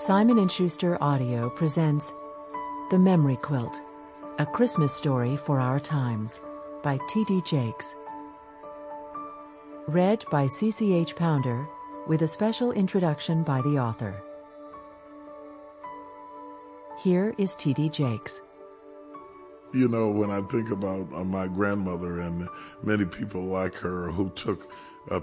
Simon & Schuster Audio presents The Memory Quilt, A Christmas Story for Our Times by T.D. Jakes. Read by CCH Pounder with a special introduction by the author. Here is T.D. Jakes. You know, when I think about my grandmother and many people like her who took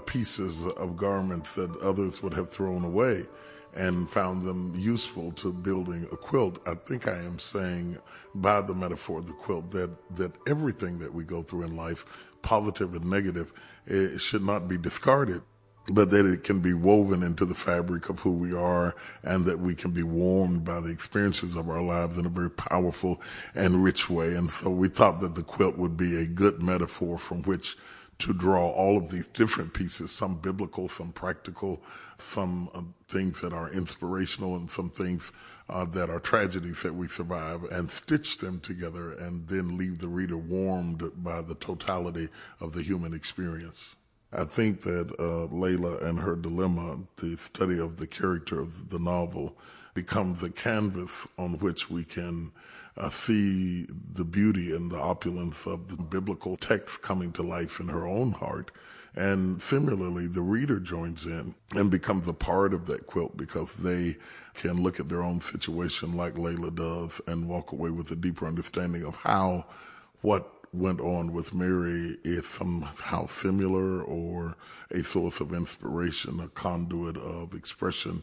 pieces of garments that others would have thrown away and found them useful to building a quilt, I think I am saying by the metaphor of the quilt that everything that we go through in life, positive and negative, it should not be discarded, but that it can be woven into the fabric of who we are, and that we can be warmed by the experiences of our lives in a very powerful and rich way. And so we thought that the quilt would be a good metaphor from which to draw all of these different pieces, some biblical, some practical, some things that are inspirational, and some things that are tragedies that we survive, and stitch them together and then leave the reader warmed by the totality of the human experience. I think that Lela and her dilemma, the study of the character of the novel, becomes a canvas on which we can see the beauty and the opulence of the biblical text coming to life in her own heart. And similarly, the reader joins in and becomes a part of that quilt because they can look at their own situation like Lela does and walk away with a deeper understanding of how what went on with Mary is somehow similar or a source of inspiration, a conduit of expression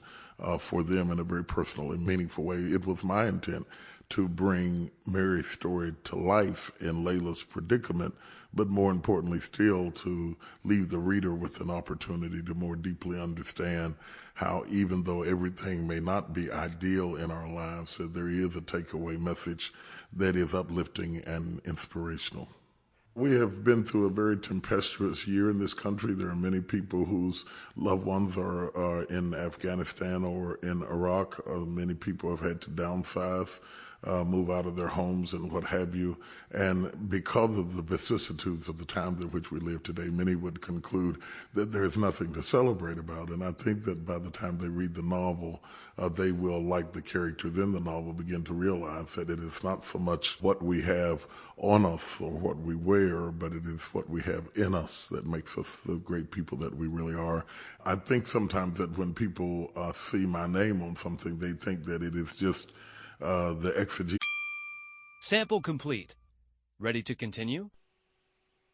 for them in a very personal and meaningful way. It was my intent to bring Mary's story to life in Lela's predicament, but more importantly still to leave the reader with an opportunity to more deeply understand how, even though everything may not be ideal in our lives, that there is a takeaway message that is uplifting and inspirational. We have been through a very tempestuous year in this country. There are many people whose loved ones are in Afghanistan or in Iraq. Many people have had to downsize, move out of their homes and what have you. And because of the vicissitudes of the times in which we live today, many would conclude that there is nothing to celebrate about. And I think that by the time they read the novel, they will, like the characters in the novel, begin to realize that it is not so much what we have on us or what we wear, but it is what we have in us that makes us the great people that we really are. I think sometimes that when people see my name on something, they think that it is just the exegesis. Sample complete. Ready to continue?